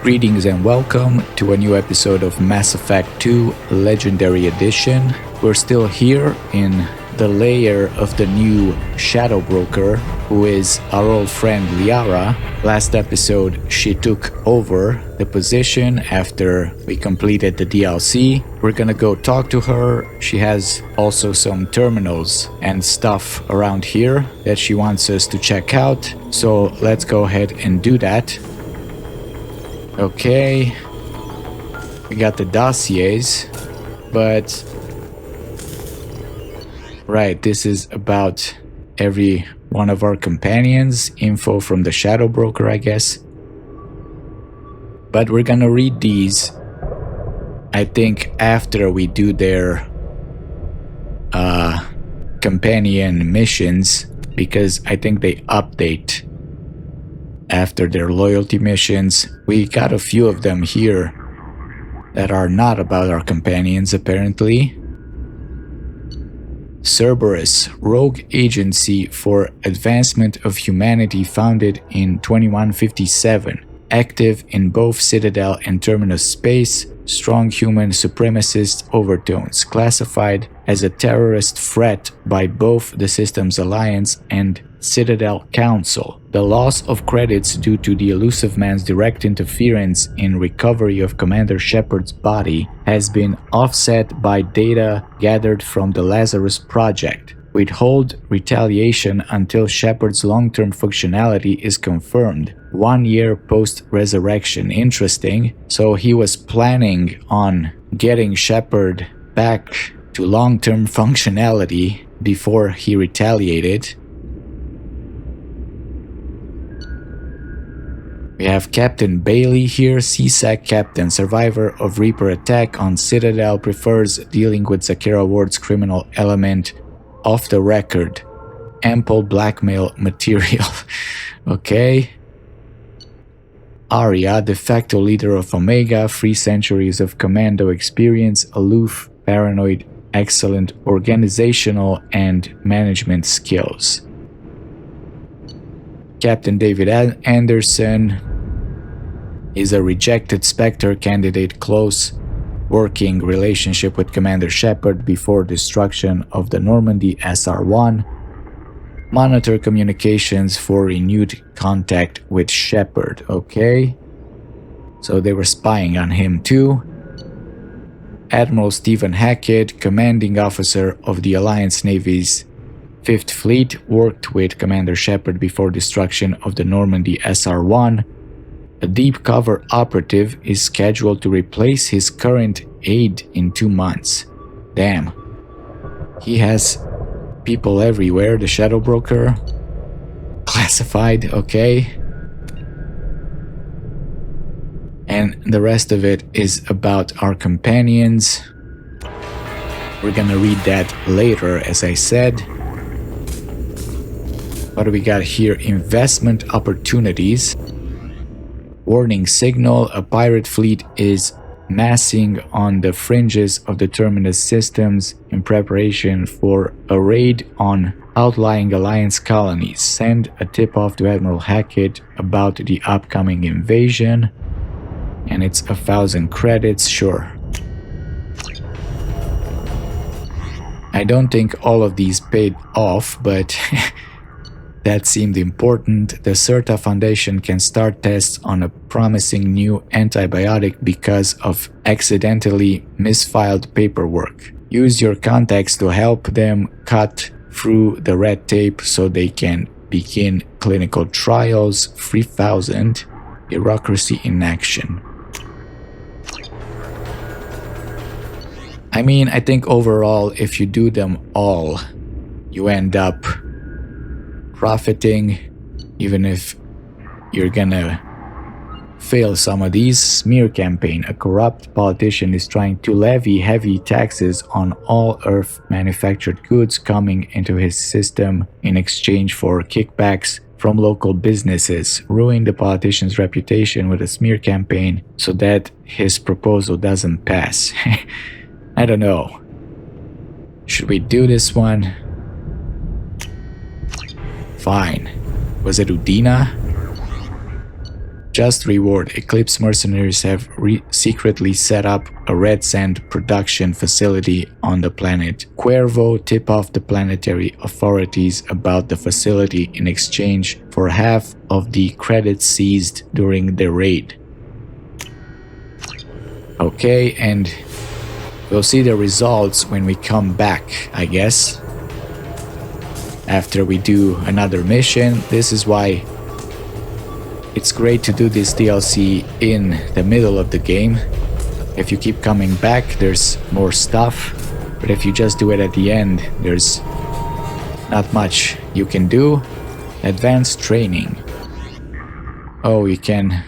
Greetings and welcome to a new episode of Mass Effect 2 Legendary Edition. We're still here in the lair of the new Shadow Broker, who is our old friend Liara. Last episode, she took over the position after we completed the DLC. We're gonna go talk to her. She has also some terminals and stuff around here that she wants us to check out. So let's go ahead and do that. Okay, we got the dossiers, but right, this is about every one of our companions, info from the Shadow Broker, I guess. But we're gonna read these, I think, after we do their companion missions, because I think they update after their loyalty missions. We got a few of them here that are not about our companions, apparently. Cerberus, rogue agency for advancement of humanity founded in 2157. Active in both Citadel and Terminus space. Strong human supremacist overtones. Classified as a terrorist threat by both the Systems Alliance and Citadel Council. The loss of credits due to the elusive man's direct interference in recovery of Commander Shepard's body has been offset by data gathered from the Lazarus Project. Withhold retaliation until Shepard's long-term functionality is confirmed. 1 year post-resurrection. Interesting. So he was planning on getting Shepard back to long-term functionality before he retaliated. We have Captain Bailey here, CSAC Captain, survivor of Reaper attack on Citadel, prefers dealing with Zakera Ward's criminal element off the record. Ample blackmail material. Okay. Arya, de facto leader of Omega, 3 centuries of commando experience, aloof, paranoid, excellent organizational and management skills. Captain David Anderson is a rejected Spectre candidate, close working relationship with Commander Shepard before destruction of the Normandy SR-1. Monitor communications for renewed contact with Shepard. Okay, so they were spying on him too. Admiral Stephen Hackett, commanding officer of the Alliance Navy's 5th Fleet, worked with Commander Shepard before destruction of the Normandy SR-1. A deep cover operative is scheduled to replace his current aide in 2 months. Damn. He has people everywhere. The Shadow Broker. Classified, okay. And the rest of it is about our companions. We're gonna read that later, as I said. What do we got here? Investment opportunities. Warning signal, a pirate fleet is massing on the fringes of the Terminus systems in preparation for a raid on outlying Alliance colonies. Send a tip-off to Admiral Hackett about the upcoming invasion. And it's 1,000 credits, sure. I don't think all of these paid off, but that seemed important. The CERTA Foundation can start tests on a promising new antibiotic because of accidentally misfiled paperwork. Use your contacts to help them cut through the red tape so they can begin clinical trials. 3,000. Bureaucracy in action. I mean, I think overall, if you do them all, you end up profiting, even if you're gonna fail some of these. Smear campaign. A corrupt politician is trying to levy heavy taxes on all Earth manufactured goods coming into his system in exchange for kickbacks from local businesses. Ruin the politician's reputation with a smear campaign so that his proposal doesn't pass. I don't know. Should we do this one? Fine. Was it Udina? Just reward. Eclipse mercenaries have secretly set up a red sand production facility on the planet. Cuervo tip off the planetary authorities about the facility in exchange for half of the credits seized during the raid. Okay, and we'll see the results when we come back, I guess. After we do another mission. This is why it's great to do this DLC in the middle of the game. If you keep coming back, there's more stuff. But if you just do it at the end, there's not much you can do. Advanced training. Oh, you can...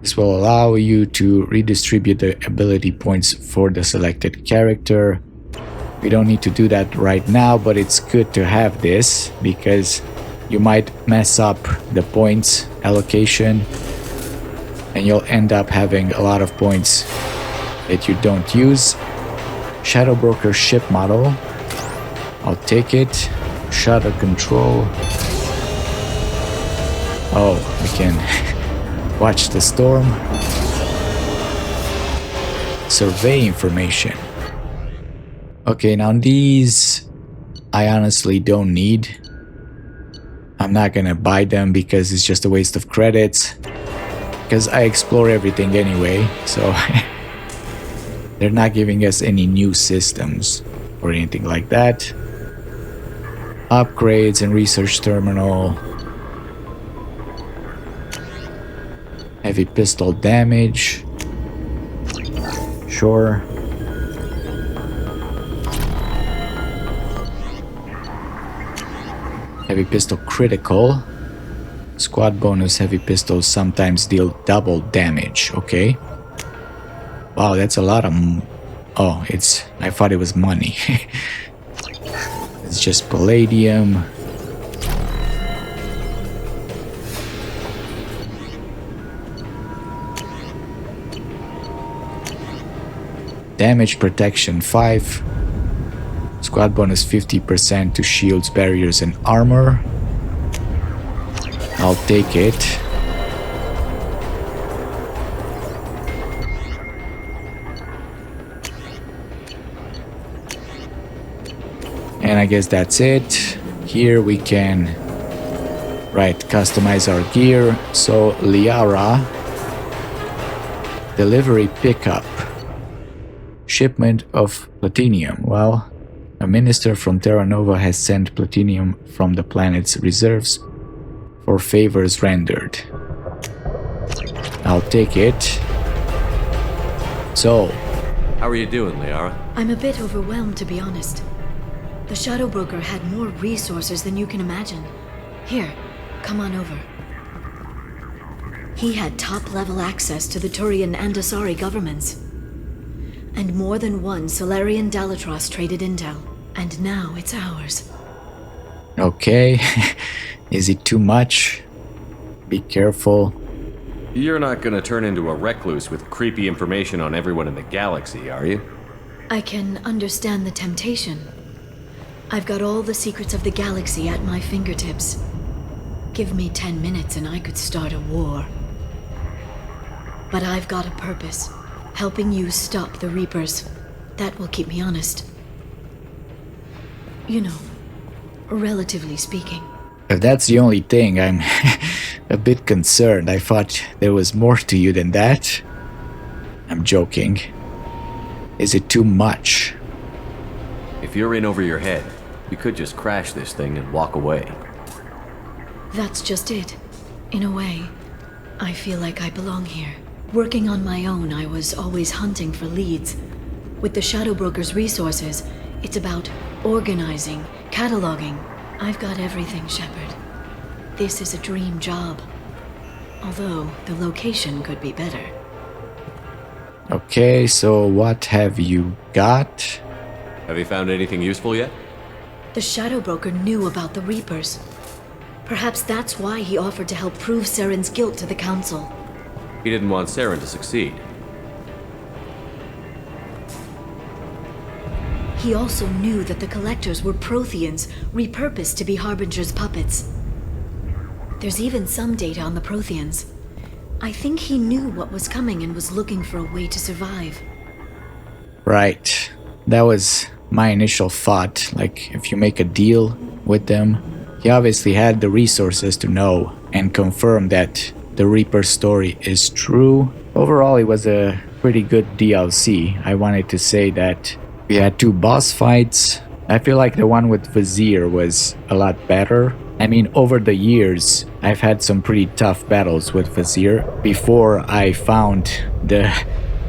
This will allow you to redistribute the ability points for the selected character. We don't need to do that right now, but it's good to have this because you might mess up the points allocation and you'll end up having a lot of points that you don't use. Shadow Broker ship model. I'll take it. Shutter control. Oh, we can watch the storm. Survey information. Okay, now these I honestly don't need. I'm not gonna buy them because it's just a waste of credits. Because I explore everything anyway, so they're not giving us any new systems or anything like that. Upgrades and research terminal. Heavy pistol damage. Sure. Heavy pistol critical. Squad bonus heavy pistols sometimes deal double damage. Okay. Wow, that's a lot of... Oh, it's... I thought it was money. It's just palladium. Damage protection 5. Squad bonus 50% to shields, barriers, and armor. I'll take it. And I guess that's it. Here we can, right, customize our gear. So Liara, delivery pickup. Shipment of platinum. Well, a minister from Terra Nova has sent platinum from the planet's reserves for favors rendered. I'll take it. So, how are you doing, Liara? I'm a bit overwhelmed, to be honest. The Shadow Broker had more resources than you can imagine. Here, come on over. He had top-level access to the Turian and Asari governments. And more than one Solarian Dalatros traded intel. And now it's ours. Okay. Is it too much? Be careful. You're not gonna turn into a recluse with creepy information on everyone in the galaxy, are you? I can understand the temptation. I've got all the secrets of the galaxy at my fingertips. Give me 10 minutes and I could start a war. But I've got a purpose. Helping you stop the Reapers. That will keep me honest. You know, relatively speaking. If that's the only thing, I'm a bit concerned. I thought there was more to you than that. I'm joking. Is it too much? If you're in over your head, you could just crash this thing and walk away. That's just it. In a way, I feel like I belong here. Working on my own, I was always hunting for leads. With the Shadow Broker's resources, it's about organizing, cataloging. I've got everything, Shepard. This is a dream job. Although, the location could be better. Okay, so what have you got? Have you found anything useful yet? The Shadow Broker knew about the Reapers. Perhaps that's why he offered to help prove Saren's guilt to the Council. He didn't want Saren to succeed. He also knew that the Collectors were Protheans repurposed to be Harbinger's puppets. There's even some data on the Protheans. I think he knew what was coming and was looking for a way to survive. Right. That was my initial thought. Like, if you make a deal with them, he obviously had the resources to know and confirm that the Reaper story is true. Overall, it was a pretty good DLC. I wanted to say that we had 2 boss fights. I feel like the one with Vizier was a lot better. I mean, over the years, I've had some pretty tough battles with Vizier before I found the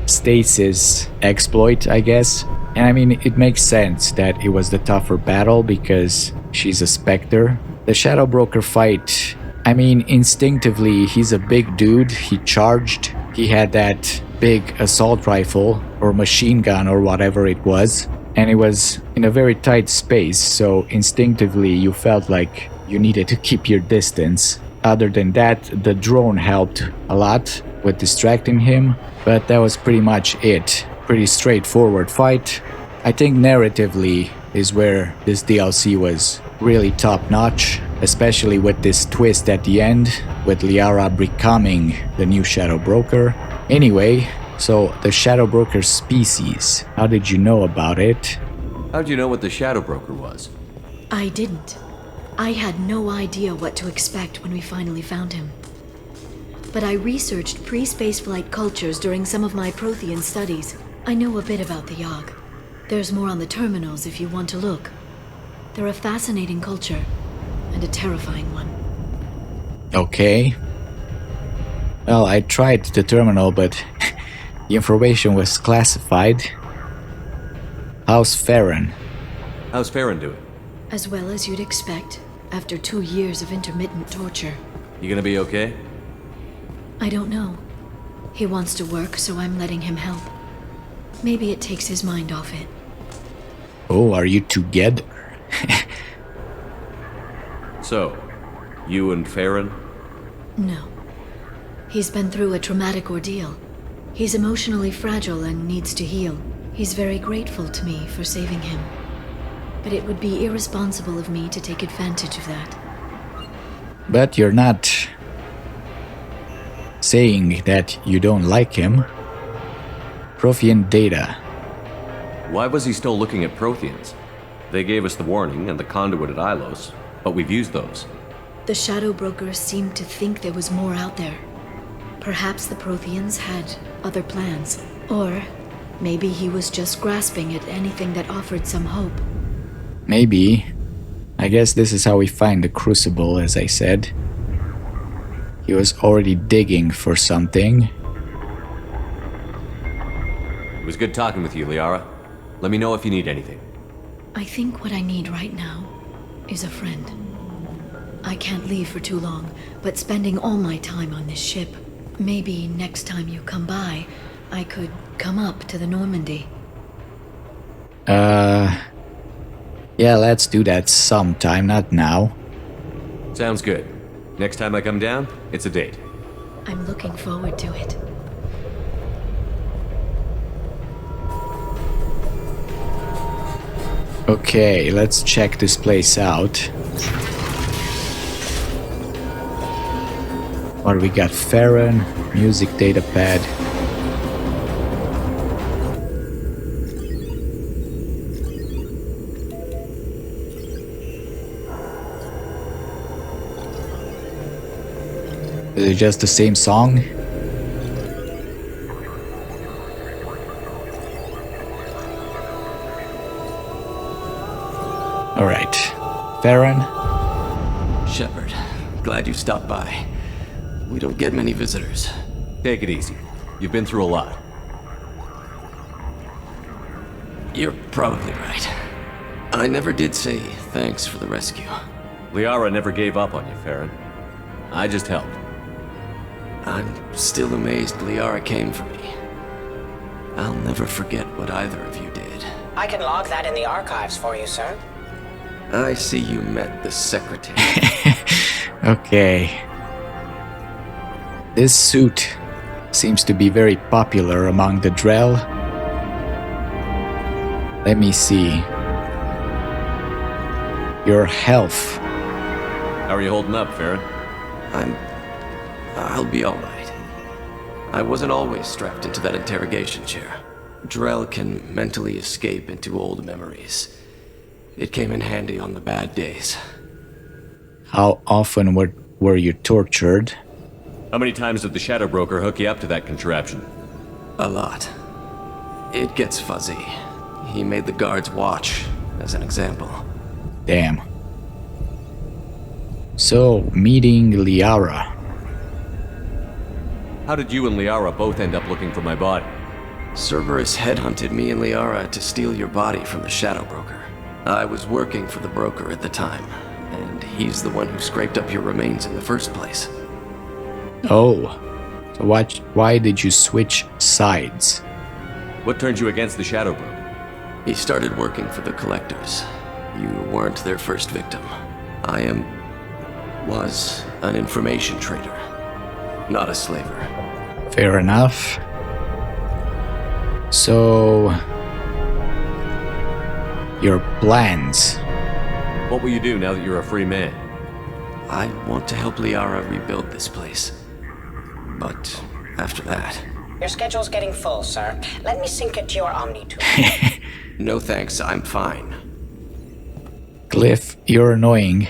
stasis exploit, I guess. And I mean, it makes sense that it was the tougher battle because she's a Spectre. The Shadow Broker fight, I mean, instinctively, he's a big dude. He charged. He had that big assault rifle or machine gun or whatever it was. And it was in a very tight space, so instinctively you felt like you needed to keep your distance. Other than that, the drone helped a lot with distracting him, but that was pretty much it. Pretty straightforward fight. I think narratively is where this DLC was really top-notch, especially with this twist at the end, with Liara becoming the new Shadow Broker. Anyway, so the Shadow Broker species, how did you know about it? How'd you know what the Shadow Broker was? I didn't. I had no idea what to expect when we finally found him. But I researched pre-spaceflight cultures during some of my Prothean studies. I know a bit about the Yogg. There's more on the terminals if you want to look. They're a fascinating culture, and a terrifying one. Okay. Well, I tried the terminal, but the information was classified. How's Farron? How's Farron doing? As well as you'd expect, after 2 years of intermittent torture. You gonna be okay? I don't know. He wants to work, so I'm letting him help. Maybe it takes his mind off it. Oh, are you together? So, you and Farron? No. He's been through a traumatic ordeal. He's emotionally fragile and needs to heal. He's very grateful to me for saving him. But it would be irresponsible of me to take advantage of that. But you're not saying that you don't like him. Prothean data. Why was he still looking at Protheans? They gave us the warning and the conduit at Ilos, but we've used those. The Shadow Brokers seemed to think there was more out there. Perhaps the Protheans had other plans. Or maybe he was just grasping at anything that offered some hope. Maybe. I guess this is how we find the Crucible, as I said. He was already digging for something. It was good talking with you, Liara. Let me know if you need anything. I think what I need right now is a friend. I can't leave for too long, but spending all my time on this ship. Maybe next time you come by, I could come up to the Normandy. Yeah, let's do that sometime, not now. Sounds good. Next time I come down, it's a date. I'm looking forward to it. Okay, let's check this place out. What we got? Farron, music data pad. Is it just the same song? Alright. Farron? Shepard, glad you stopped by. We don't get many visitors. Take it easy. You've been through a lot. You're probably right. I never did say thanks for the rescue. Liara never gave up on you, Farron. I just helped. I'm still amazed Liara came for me. I'll never forget what either of you did. I can log that in the archives for you, sir. I see you met the secretary. Okay. This suit seems to be very popular among the Drell. Let me see. Your health. How are you holding up, Farron? I'll be alright. I wasn't always strapped into that interrogation chair. Drell can mentally escape into old memories. It came in handy on the bad days. How often were you tortured? How many times did the Shadow Broker hook you up to that contraption? A lot. It gets fuzzy. He made the guards watch, as an example. Damn. So, meeting Liara. How did you and Liara both end up looking for my body? Cerberus headhunted me and Liara to steal your body from the Shadow Broker. I was working for the broker at the time, and he's the one who scraped up your remains in the first place. Oh. So why did you switch sides? What turned you against the Shadow Broker? He started working for the Collectors. You weren't their first victim. I was an information trader, not a slaver. Fair enough. So, your plans. What will you do now that you're a free man? I want to help Liara rebuild this place. But after that... Your schedule's getting full, sir. Let me sync it to your Omni-Tool. No thanks, I'm fine. Cliff, you're annoying.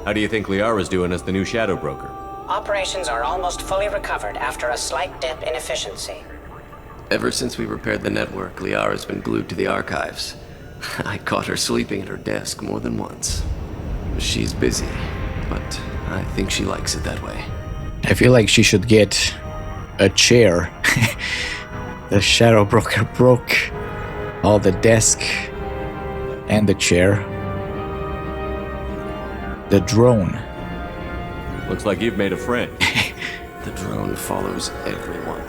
How do you think Liara's doing as the new Shadow Broker? Operations are almost fully recovered after a slight dip in efficiency. Ever since we repaired the network, Liara's been glued to the archives. I caught her sleeping at her desk more than once. She's busy, but I think she likes it that way. I feel like she should get a chair. The Shadow Broker broke all the desk and the chair. The drone. Looks like you've made a friend. The drone follows everyone.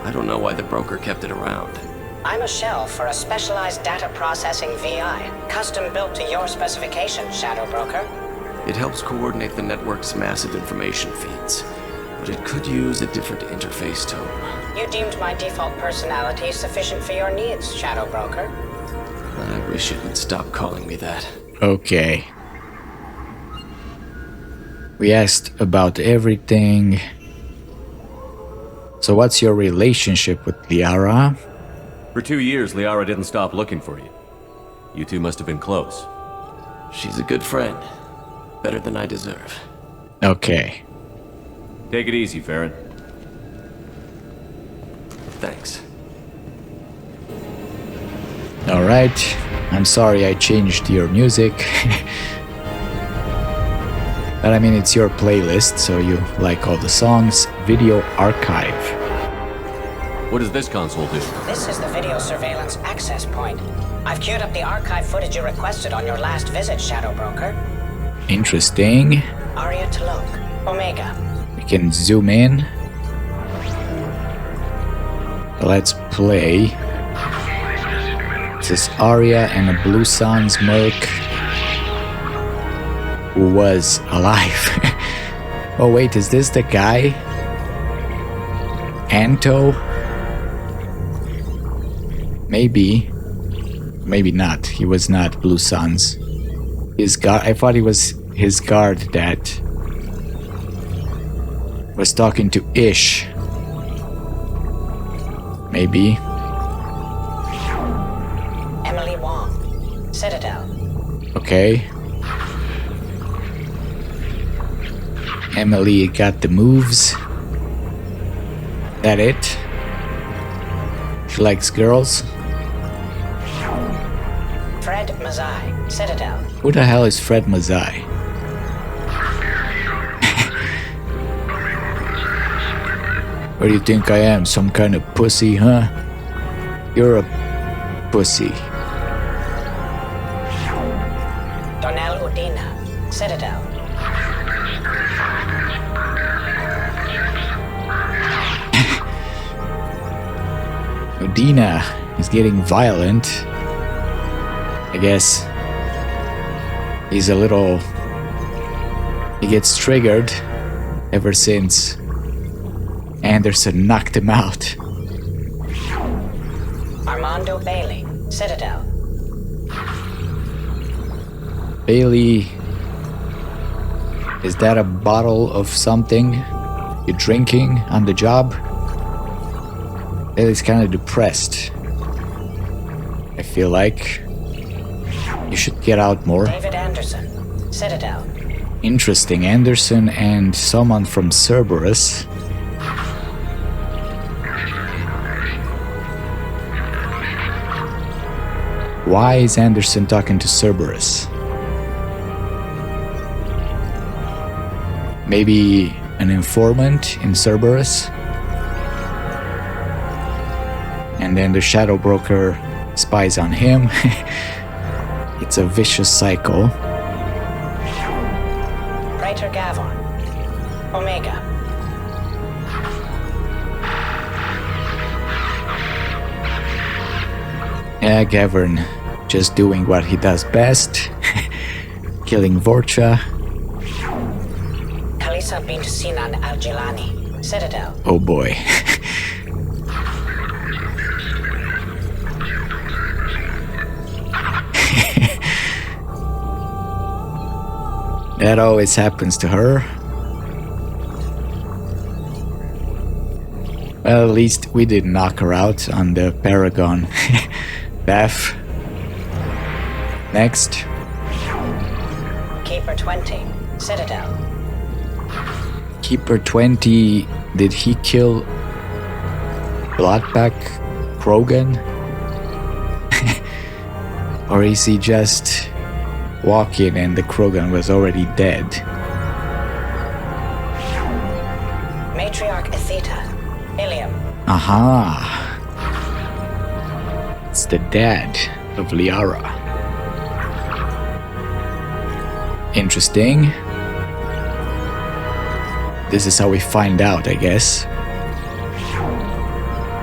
I don't know why the broker kept it around. I'm a shell for a specialized data processing VI, custom built to your specifications, Shadow Broker. It helps coordinate the network's massive information feeds, but it could use a different interface tone. You deemed my default personality sufficient for your needs, Shadow Broker. I wish it would stop calling me that. Okay. We asked about everything. So what's your relationship with Liara? For 2 years, Liara didn't stop looking for you. You two must have been close. She's a good friend. Better than I deserve. Okay. Take it easy, Farron. Thanks. Alright. I'm sorry I changed your music. But I mean, it's your playlist, so you like all the songs. Video archive. What does this console do? This is the video surveillance access point. I've queued up the archive footage you requested on your last visit, Shadow Broker. Interesting. Aria Talok, Omega. We can zoom in. Let's play. This is Arya and a Blue Sans merc who was alive. Oh wait, is this the guy? Anto? Maybe. Maybe not. He was not Blue Sans. His guard. I thought he was his guard that was talking to Ish. Maybe. Emily Wong, Citadel. Okay. Emily got the moves. That it? She likes girls. Fred Mazai, Citadel. Who the hell is Fred Mazai? What do you think I am? Some kind of pussy, huh? You're a pussy. Donnell Udina, Citadel. Udina is getting violent. I guess he's a little... He gets triggered ever since Anderson knocked him out. Armando Bailey, Citadel. Is that a bottle of something you're drinking on the job? Ellie's kind of depressed. I feel like you should get out more. David Anderson, Citadel. Interesting. Anderson and someone from Cerberus. Why is Anderson talking to Cerberus? Maybe an informant in Cerberus? And then the Shadow Broker spies on him. It's a vicious cycle. Praetor Gavon. Omega. Yeah, Gavern just doing what he does best. Killing Vorcha. Kalisa bint Sinan al-Jilani, Citadel. Oh boy. That always happens to her. Well, at least we didn't knock her out on the Paragon path. Next. Keeper 20, Citadel. Keeper 20, did he kill Bloodpack Krogan? Or is he just walking and the Krogan was already dead? Matriarch Atheta, Ilium. Aha! It's the dad of Liara. Interesting. This is how we find out, I guess.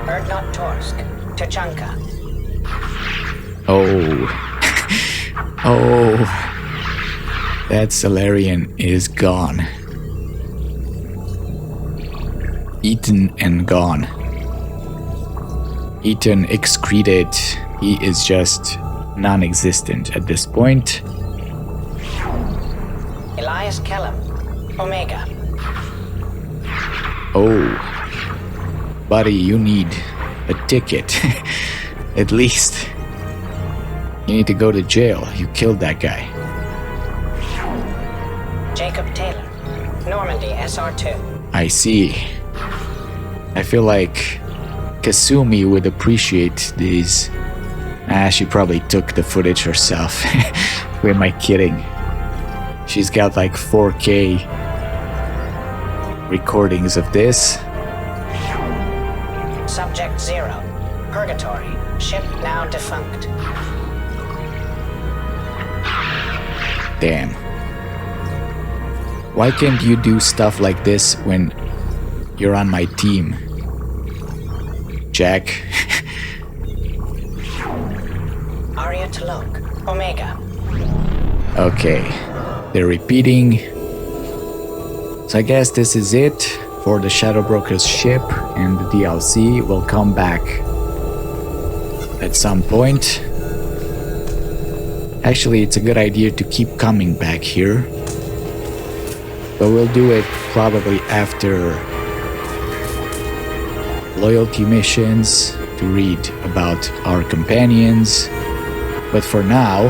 Erdnot Torsk, Tuchanka. Oh. Oh. That Salarian is gone. Eaten and gone. Eaten, excreted. He is just non-existent at this point. Elias Kellam, Omega. Oh. Buddy, you need a ticket. At least. You need to go to jail. You killed that guy. Jacob Taylor, Normandy SR2. I see. I feel like Kasumi would appreciate these. She probably took the footage herself. Who am I kidding? She's got like 4K recordings of this. Subject 0, Purgatory, ship now defunct. Damn. Why can't you do stuff like this when you're on my team, Jack? Arya T'Loak, Omega. Okay, they're repeating. So I guess this is it for the Shadow Broker's ship, and the DLC will come back at some point. Actually, it's a good idea to keep coming back here, but we'll do it probably after loyalty missions to read about our companions. But for now,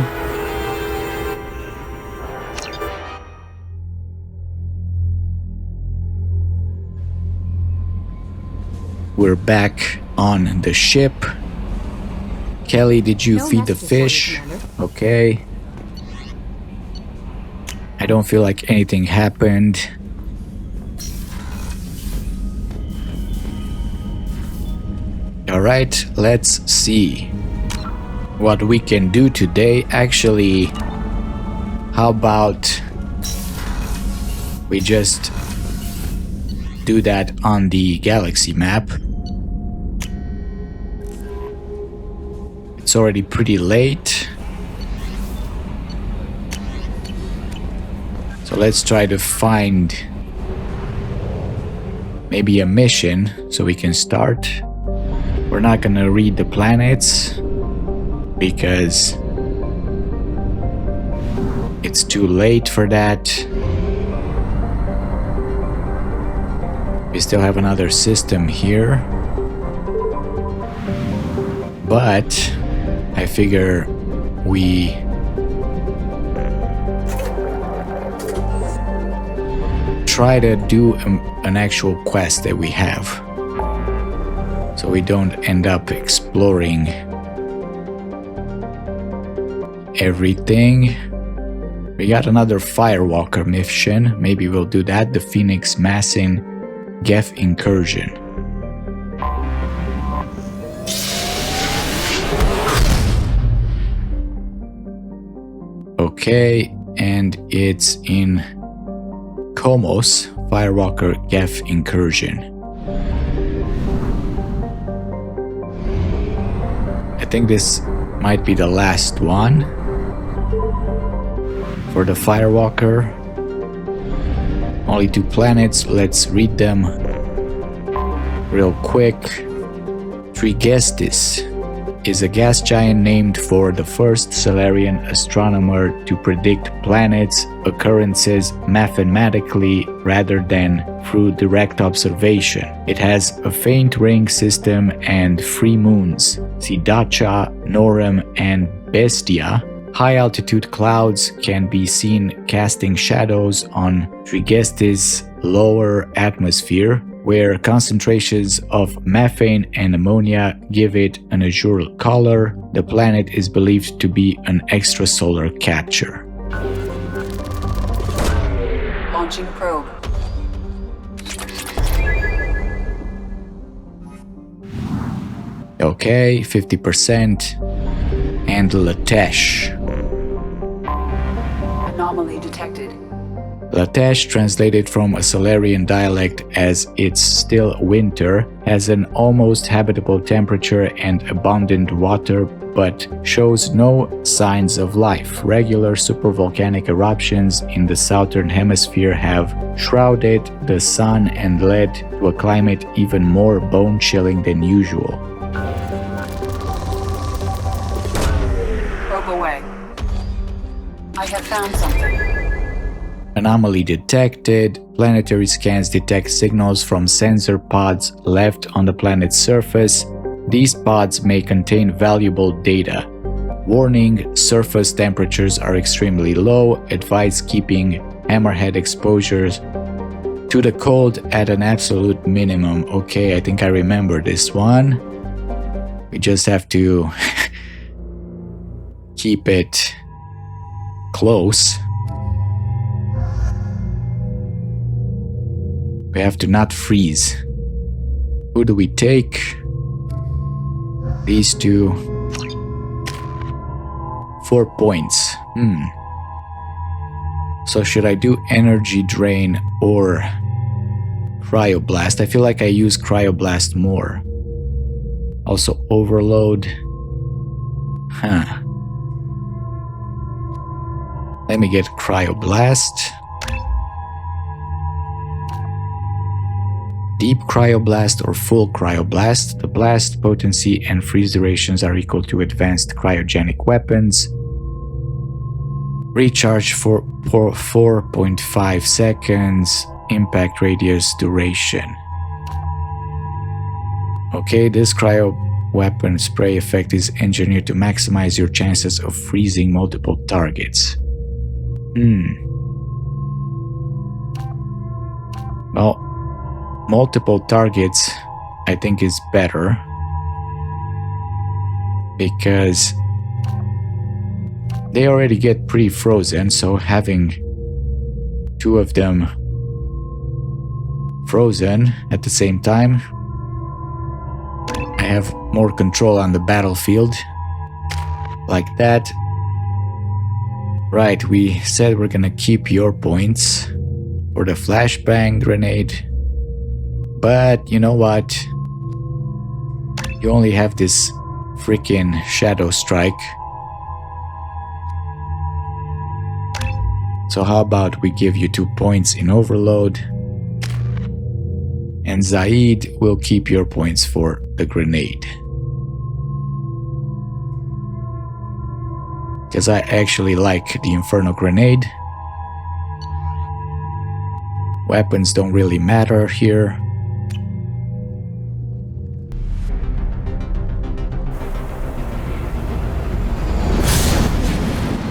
we're back on the ship. Kelly, did you feed the fish? Okay. I don't feel like anything happened. Alright, let's see what we can do today. Actually, how about we just do that on the galaxy map? It's already pretty late. So let's try to find maybe a mission so we can start. We're not gonna read the planets because it's too late for that. We still have another system here. But I figure we try to do an actual quest that we have, so we don't end up exploring everything. We got another Firewalker mission. Maybe we'll do that. The Phoenix Massin Geth Incursion. Okay, and it's in Chomos, Firewalker Geth Incursion. I think this might be the last one for the Firewalker. Only 2 planets, let's read them real quick. Trigestis is a gas giant named for the first Solarian astronomer to predict planets' occurrences mathematically rather than through direct observation. It has a faint ring system and 3 moons, Sidacha, Norum, and Bestia. High-altitude clouds can be seen casting shadows on Trigestis' lower atmosphere, where concentrations of methane and ammonia give it an azure color. The planet is believed to be an extrasolar catcher. Launching probe. Okay, 50%. And Latesh. Anomaly detected. Latesh, translated from a Solarian dialect as "it's still winter," has an almost habitable temperature and abundant water, but shows no signs of life. Regular supervolcanic eruptions in the southern hemisphere have shrouded the sun and led to a climate even more bone-chilling than usual. Probe away. I have found something. Anomaly detected. Planetary scans detect signals from sensor pods left on the planet's surface. These pods may contain valuable data. Warning: surface temperatures are extremely low. Advise keeping hammerhead exposures to the cold at an absolute minimum. Okay, I think I remember this one. We just have to keep it close. We have to not freeze. Who do we take? These 2. 4 points. So should I do energy drain or cryoblast? I feel like I use cryoblast more. Also overload. Let me get cryoblast. Deep cryoblast or full cryoblast. The blast potency and freeze durations are equal to advanced cryogenic weapons. Recharge for 4.5 seconds. Impact radius duration. Okay, this cryo weapon spray effect is engineered to maximize your chances of freezing multiple targets. Well, multiple targets I think is better, because they already get pretty frozen, so having 2 of them frozen at the same time, I have more control on the battlefield. Like that. Right, we said we're gonna keep your points for the flashbang grenade. But you know what? You only have this freaking Shadow Strike. So how about we give you 2 points in Overload, and Zaid will keep your points for the grenade. Because I actually like the Inferno Grenade. Weapons don't really matter here.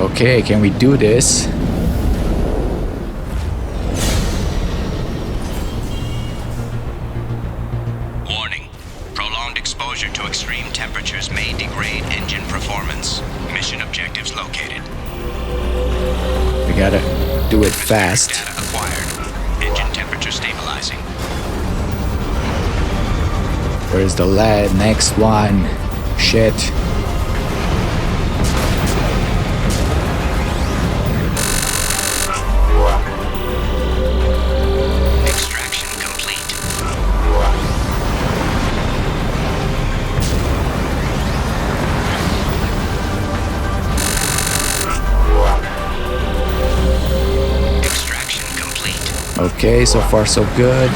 Okay, can we do this? Warning. Prolonged exposure to extreme temperatures may degrade engine performance. Mission objectives located. We gotta do it fast. Data acquired. Engine temperature stabilizing. Where's the next one? Shit. Extraction complete. Extraction complete. Okay, so far so good.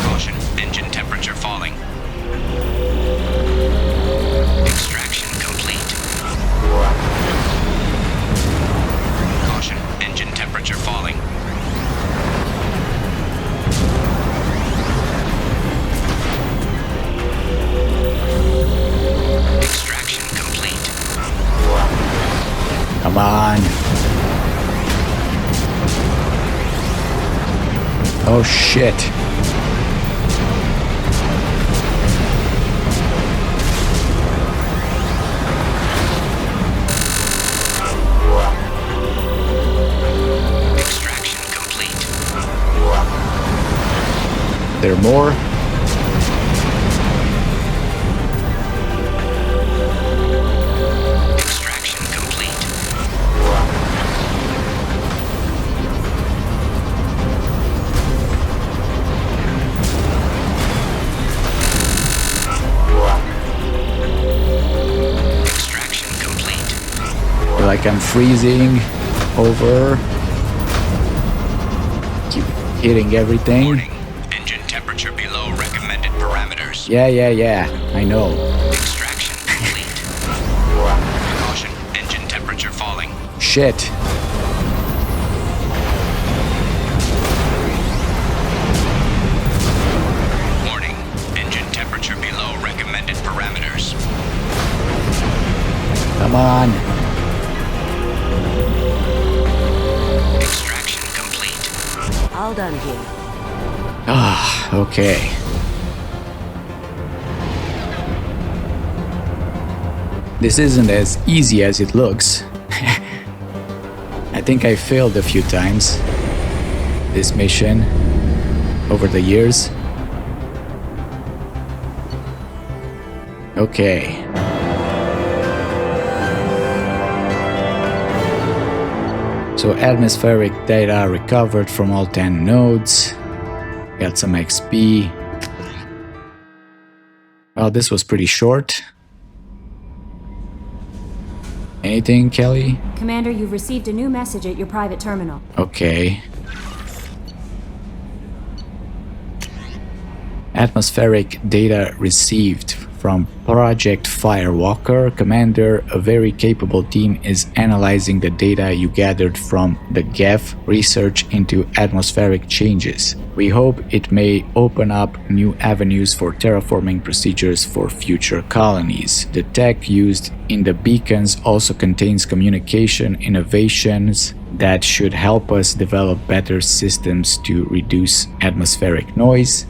Caution, engine temperature falling. Extraction complete. Caution, engine temperature falling. Extraction complete. Come on. Oh shit. Extraction complete. There are more? Extraction complete. Extraction complete. Feel like I'm freezing over. Keep hitting everything. Warning. Engine temperature below recommended parameters. Yeah, I know. Extraction complete. Caution. Engine temperature falling. Shit. Warning. Engine temperature below recommended parameters. Come on. Extraction complete. All done here. Ah, okay. This isn't as easy as it looks. I think I failed a few times this mission over the years. Okay. So atmospheric data recovered from all 10 nodes. Got some XP. Well, this was pretty short. Anything, Kelly? Commander, you've received a new message at your private terminal. Okay. Atmospheric data received from Project Firewalker. Commander, a very capable team is analyzing the data you gathered from the Geth research into atmospheric changes. We hope it may open up new avenues for terraforming procedures for future colonies. The tech used in the beacons also contains communication innovations that should help us develop better systems to reduce atmospheric noise.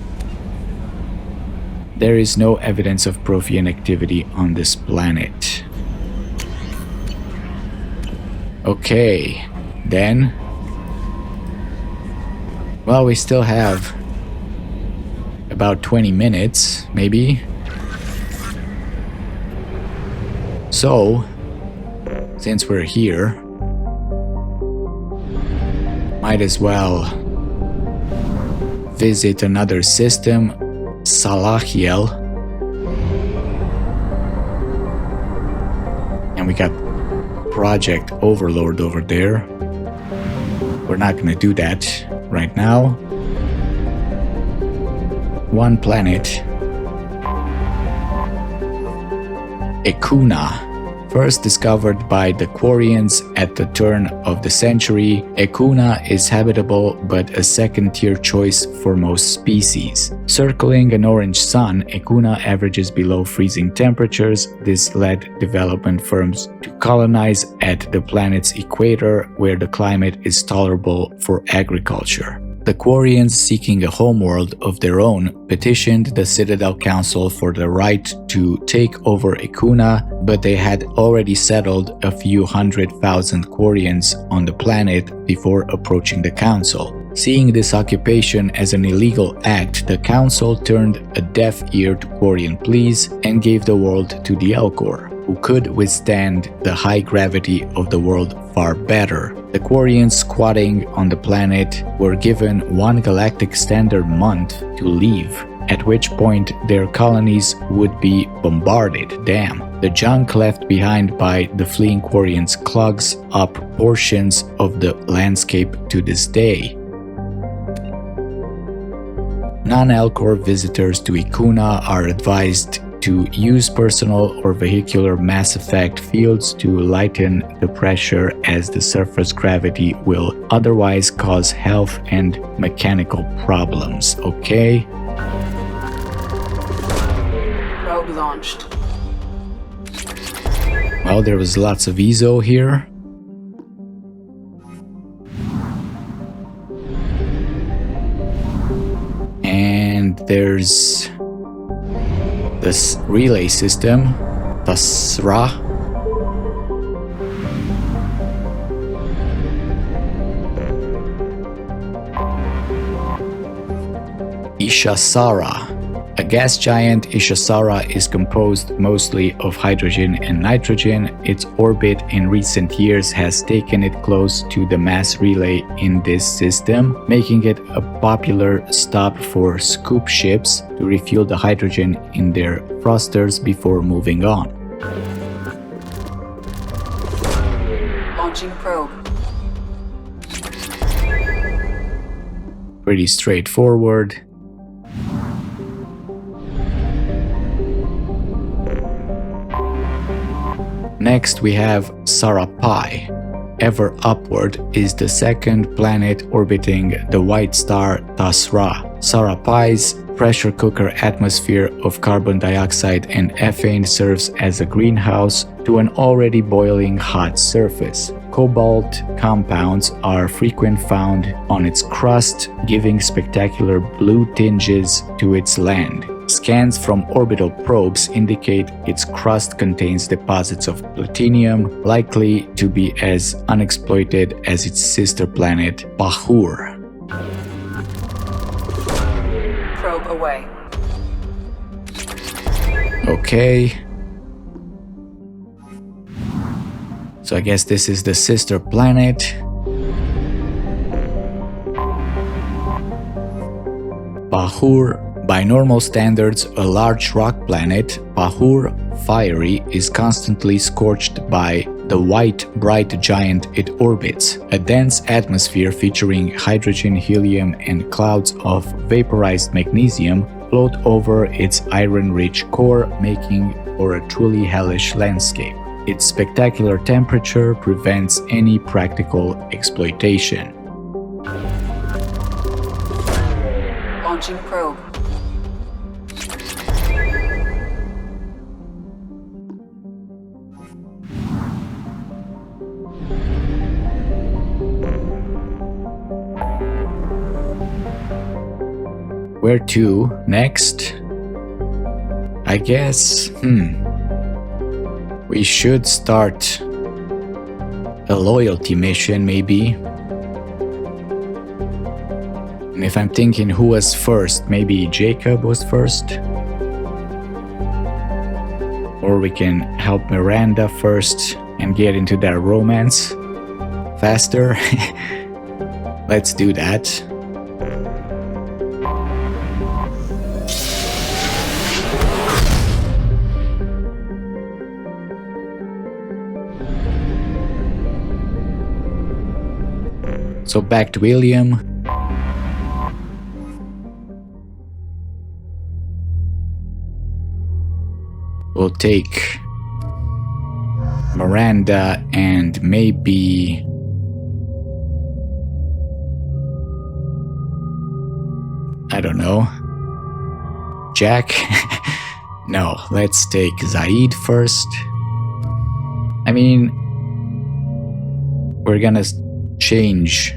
There is no evidence of Prothean activity on this planet. Okay, then. Well, we still have about 20 minutes, maybe. So, since we're here, might as well visit another system, Salahiel. And we got Project Overlord over there. We're not gonna do that right now. One planet. Ekuna. First discovered by the Quarians at the turn of the century, Ecuna is habitable but a second-tier choice for most species. Circling an orange sun, Ecuna averages below freezing temperatures. This led development firms to colonize at the planet's equator, where the climate is tolerable for agriculture. The Quarians, seeking a homeworld of their own, petitioned the Citadel Council for the right to take over Ecuna, but they had already settled a few 100,000 Quarians on the planet before approaching the Council. Seeing this occupation as an illegal act, the Council turned a deaf ear to Quarian pleas and gave the world to the Elcor, who could withstand the high gravity of the world far better. The Quarians squatting on the planet were given 1 galactic standard month to leave, at which point their colonies would be bombarded. Damn. The junk left behind by the fleeing Quarians clogs up portions of the landscape to this day. Non-Elcor visitors to Ecuna are advised to use personal or vehicular mass effect fields to lighten the pressure, as the surface gravity will otherwise cause health and mechanical problems. Okay? Probe launched. Well, there was lots of EZO here. And there's this relay system, Tasra. Ishasara. A gas giant, Ishasara is composed mostly of hydrogen and nitrogen. Its orbit in recent years has taken it close to the mass relay in this system, making it a popular stop for scoop ships to refuel the hydrogen in their thrusters before moving on. Launching probe. Pretty straightforward. Next we have Sarapai. Ever Upward is the second planet orbiting the white star Tasra. Sarapai's pressure cooker atmosphere of carbon dioxide and ethane serves as a greenhouse to an already boiling hot surface. Cobalt compounds are frequently found on its crust, giving spectacular blue tinges to its land. Scans from orbital probes indicate its crust contains deposits of plutonium, likely to be as unexploited as its sister planet, Bahur. Probe away. Okay. So I guess this is the sister planet. Bahur. By normal standards, a large rock planet, Bahur Fiery is constantly scorched by the white bright giant it orbits. A dense atmosphere featuring hydrogen, helium, and clouds of vaporized magnesium float over its iron-rich core, making for a truly hellish landscape. Its spectacular temperature prevents any practical exploitation. Launching probe. Where to next? I guess, we should start a loyalty mission maybe. And if I'm thinking who was first, maybe Jacob was first. Or we can help Miranda first and get into that romance faster. Let's do that. So back to William. We'll take Miranda and maybe... I don't know. Jack? No, let's take Zaid first. I mean, we're gonna change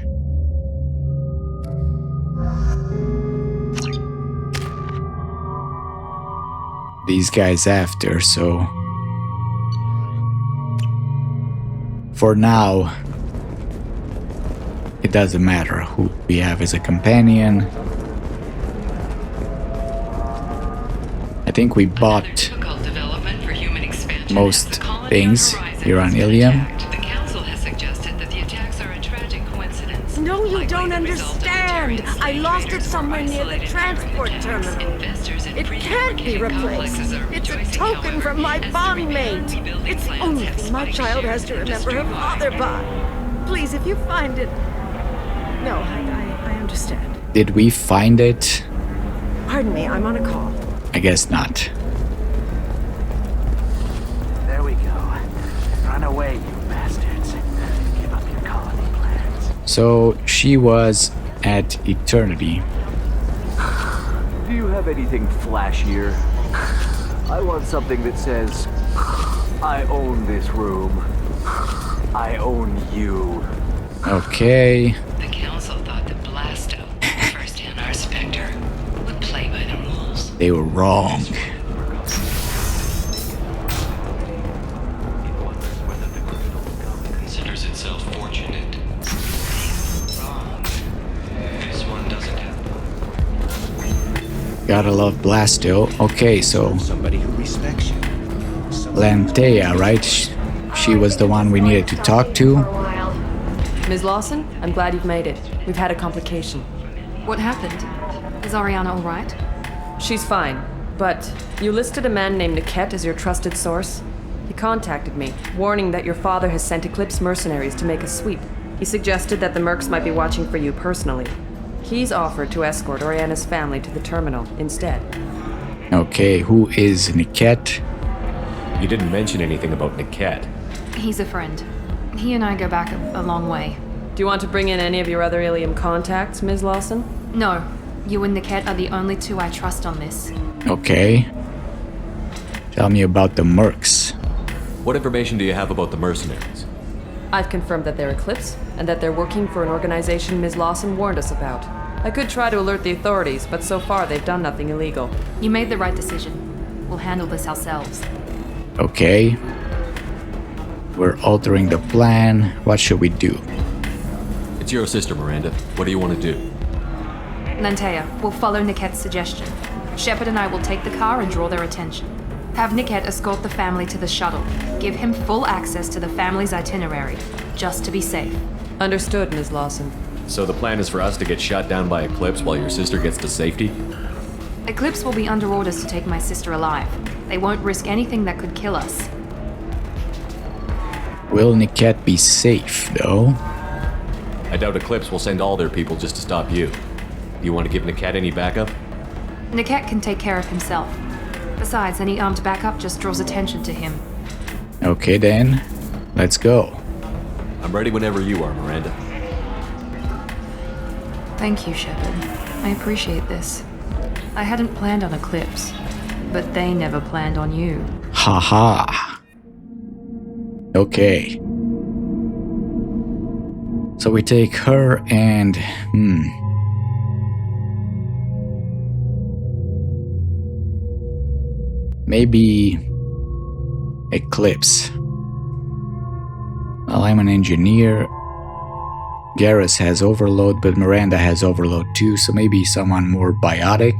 these guys after, so for now it doesn't matter who we have as a companion. I think we bought most things here on Ilium. No, you don't understand. I lost it somewhere near the transport terminal. It can't be replaced. It's a token from my bondmate. It's the only thing my child has to remember her father by. Please, if you find it... No, I understand. Did we find it? Pardon me, I'm on a call. I guess not. There we go. Run away, you bastards. Give up your colony plans. So she was at Eternity. Do you have anything flashier? I want something that says, I own this room. I own you. Okay. The council thought that Blasto, first NR Spectre, would play by the rules. They were wrong. Considers itself fortunate. Wrong. This one doesn't have. Gotta love Blasto. Okay, so Somebody who respects you. Lantea, right? She was the one we needed to talk to. Ms. Lawson, I'm glad you've made it. We've had a complication. What happened? Is Ariana all right? She's fine, but you listed a man named Niket as your trusted source. He contacted me, warning that your father has sent Eclipse mercenaries to make a sweep. He suggested that the mercs might be watching for you personally. He's offered to escort Oriana's family to the terminal instead. Okay, who is Niket? You didn't mention anything about Niket. He's a friend. He and I go back a long way. Do you want to bring in any of your other Ilium contacts, Ms. Lawson? No. You and Niket are the only two I trust on this. Okay. Tell me about the mercs. What information do you have about the mercenaries? I've confirmed that they're Eclipse, and that they're working for an organization Ms. Lawson warned us about. I could try to alert the authorities, but so far they've done nothing illegal. You made the right decision. We'll handle this ourselves. Okay. We're altering the plan. What should we do? It's your sister, Miranda. What do you want to do? Lantea, we'll follow Niket's suggestion. Shepard and I will take the car and draw their attention. Have Niket escort the family to the shuttle. Give him full access to the family's itinerary, just to be safe. Understood, Ms. Lawson. So the plan is for us to get shot down by Eclipse while your sister gets to safety? Eclipse will be under orders to take my sister alive. They won't risk anything that could kill us. Will Niket be safe, though? I doubt Eclipse will send all their people just to stop you. Do you want to give Niket any backup? Niket can take care of himself. Besides, any armed backup just draws attention to him. Okay then, let's go. I'm ready whenever you are, Miranda. Thank you, Shepard. I appreciate this. I hadn't planned on Eclipse, but they never planned on you. Haha. Okay. So we take her and... maybe... Eclipse. Well, I'm an engineer. Garrus has overload, but Miranda has overload too, so maybe someone more biotic.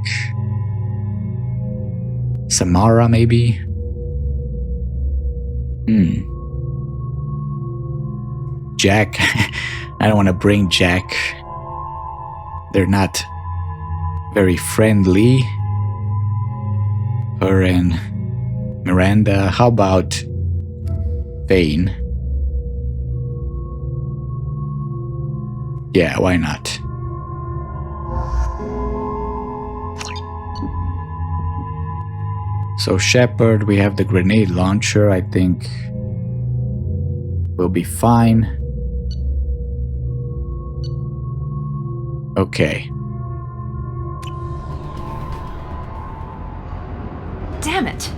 Samara, maybe? Jack. I don't want to bring Jack. They're not very friendly. Her and Miranda. How about Vane? Yeah, why not? So Shepard, we have the grenade launcher, I think. We'll be fine. Okay. Damn it!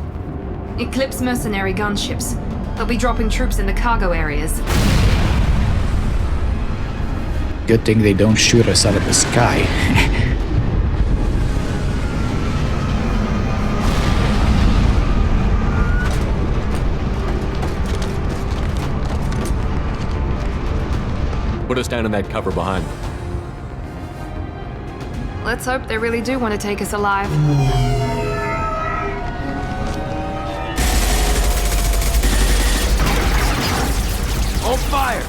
Eclipse mercenary gunships. They'll be dropping troops in the cargo areas. Good thing they don't shoot us out of the sky. Put us down in that cover behind them. Let's hope they really do want to take us alive. Hold fire!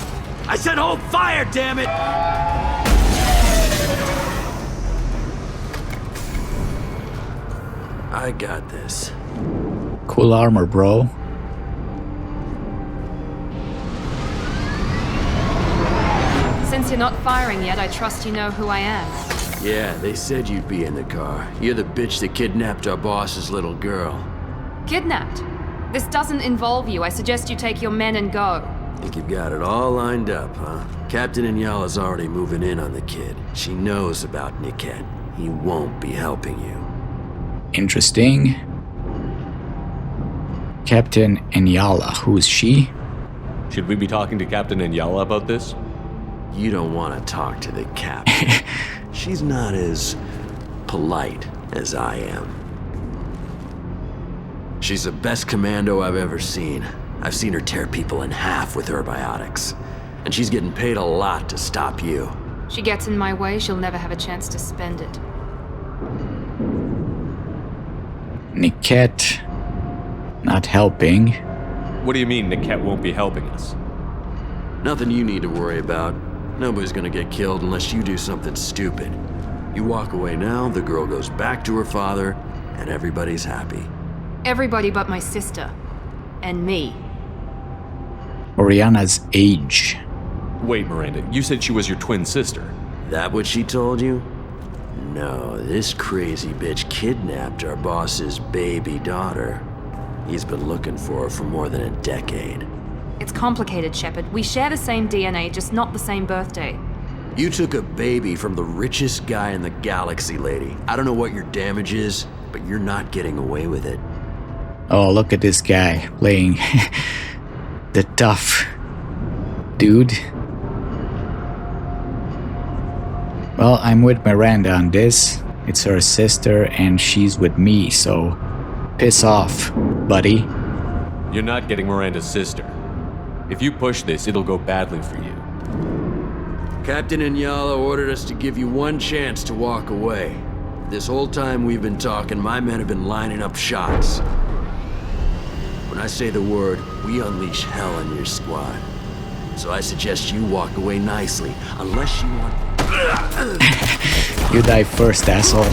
I said hold fire, damn it! I got this. Cool armor, bro. Since you're not firing yet, I trust you know who I am. Yeah, they said you'd be in the car. You're the bitch that kidnapped our boss's little girl. Kidnapped? This doesn't involve you. I suggest you take your men and go. Think you've got it all lined up, huh? Captain Inyala's already moving in on the kid. She knows about Niket. He won't be helping you. Interesting. Captain Inyala, who is she? Should we be talking to Captain Inyala about this? You don't want to talk to the captain. She's not as polite as I am. She's the best commando I've ever seen. I've seen her tear people in half with her biotics. And she's getting paid a lot to stop you. She gets in my way, she'll never have a chance to spend it. Niket not helping. What do you mean Niket won't be helping us? Nothing you need to worry about. Nobody's gonna get killed unless you do something stupid. You walk away now, the girl goes back to her father, and everybody's happy. Everybody but my sister. And me. Oriana's age. Wait, Miranda, you said she was your twin sister. That what she told you? No, this crazy bitch kidnapped our boss's baby daughter. He's been looking for her for more than a decade. It's complicated, Shepard. We share the same DNA, just not the same birthday. You took a baby from the richest guy in the galaxy, lady. I don't know what your damage is, but you're not getting away with it. Oh, look at this guy playing the tough dude. Well, I'm with Miranda on this. It's her sister and she's with me, so piss off, buddy. You're not getting Miranda's sister. If you push this, it'll go badly for you. Captain Inyala ordered us to give you one chance to walk away. This whole time we've been talking, my men have been lining up shots. When I say the word, we unleash hell in your squad. So I suggest you walk away nicely, unless you want... You die first, asshole.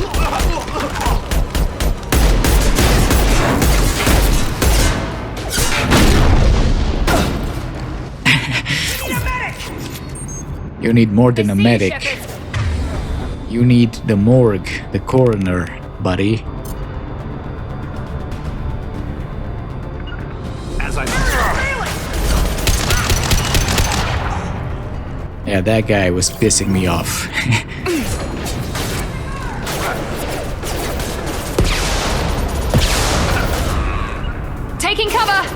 You need more than a medic. You need the morgue, the coroner, buddy. Yeah, that guy was pissing me off. Taking cover!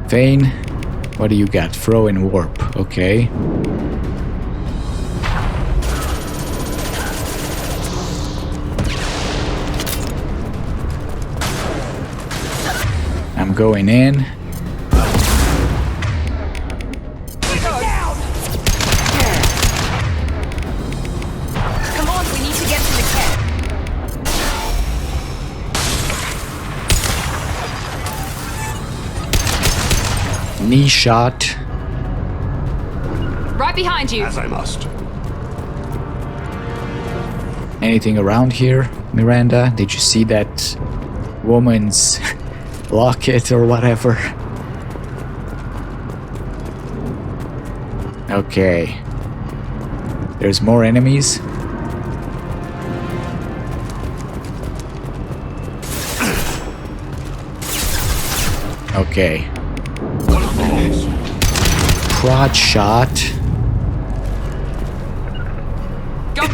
Vane, what do you got? Throw and warp, okay. I'm going in. Knee shot. Right behind you. As I must. Anything around here, Miranda? Did you see that woman's locket or whatever? Okay. There's more enemies. Okay. Prod shot. Go.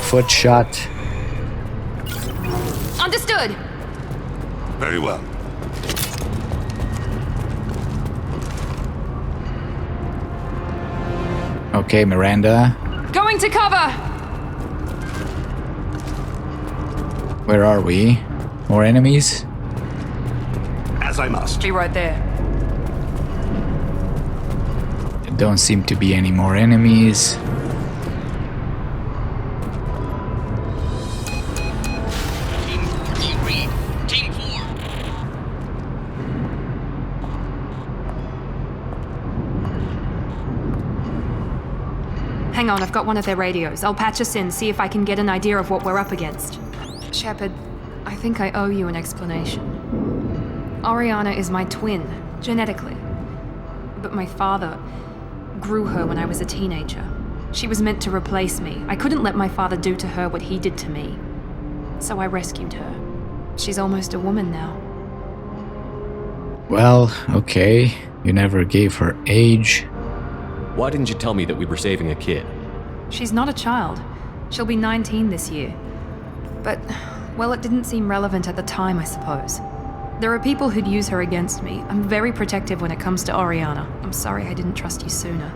Foot shot. Understood. Very well. Okay, Miranda. Going to cover. Where are we? More enemies? As I must. Be right there. There don't seem to be any more enemies. Team 4, you read. Team 4. Hang on, I've got one of their radios. I'll patch us in, see if I can get an idea of what we're up against. Shepard, I think I owe you an explanation. Oriana is my twin, genetically. But my father grew her when I was a teenager. She was meant to replace me. I couldn't let my father do to her what he did to me. So I rescued her. She's almost a woman now. Well, okay. You never gave her age. Why didn't you tell me that we were saving a kid? She's not a child. She'll be 19 this year. But, well, it didn't seem relevant at the time, I suppose. There are people who'd use her against me. I'm very protective when it comes to Oriana. I'm sorry I didn't trust you sooner.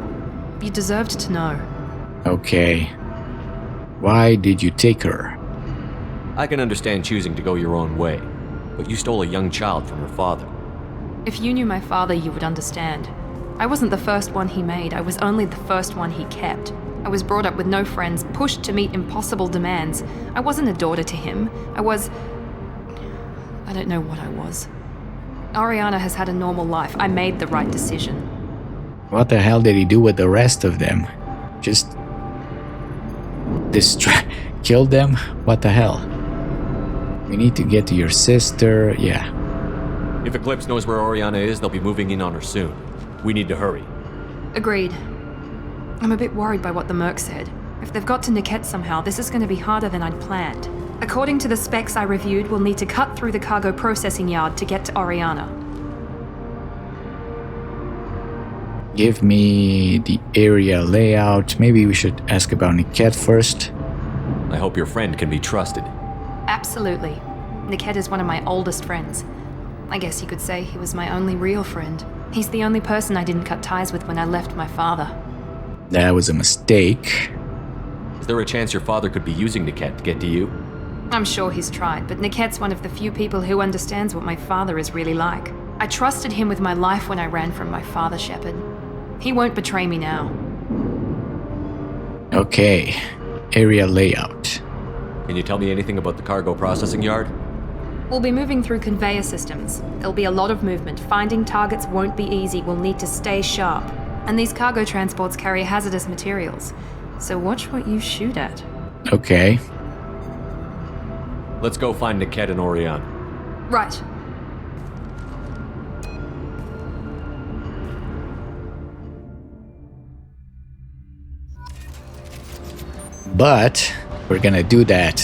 You deserved to know. Okay. Why did you take her? I can understand choosing to go your own way, but you stole a young child from her father. If you knew my father, you would understand. I wasn't the first one he made, I was only the first one he kept. I was brought up with no friends, pushed to meet impossible demands. I wasn't a daughter to him. I don't know what I was. Oriana has had a normal life. I made the right decision. What the hell did he do with the rest of them? Just... kill them? What the hell? We need to get to your sister, yeah. If Eclipse knows where Oriana is, they'll be moving in on her soon. We need to hurry. Agreed. I'm a bit worried by what the Merc said. If they've got to Niket somehow, this is going to be harder than I'd planned. According to the specs I reviewed, we'll need to cut through the cargo processing yard to get to Oriana. Give me the area layout. Maybe we should ask about Niket first. I hope your friend can be trusted. Absolutely. Niket is one of my oldest friends. I guess you could say he was my only real friend. He's the only person I didn't cut ties with when I left my father. That was a mistake. Is there a chance your father could be using Niket to get to you? I'm sure he's tried, but Niket's one of the few people who understands what my father is really like. I trusted him with my life when I ran from my father, Shepard. He won't betray me now. Okay. Area layout. Can you tell me anything about the cargo processing yard? We'll be moving through conveyor systems. There'll be a lot of movement. Finding targets won't be easy. We'll need to stay sharp. And these cargo transports carry hazardous materials. So watch what you shoot at. Okay. Let's go find Niket and Oriana. Right. But we're gonna do that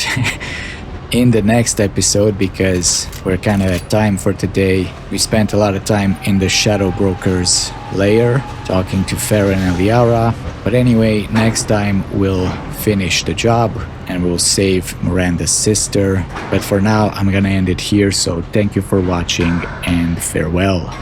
in the next episode because we're kind of at time for today. We spent a lot of time in the Shadow Broker's lair talking to Farron and Liara. But anyway, next time we'll finish the job and we'll save Miranda's sister. But for now, I'm gonna end it here. So thank you for watching and farewell.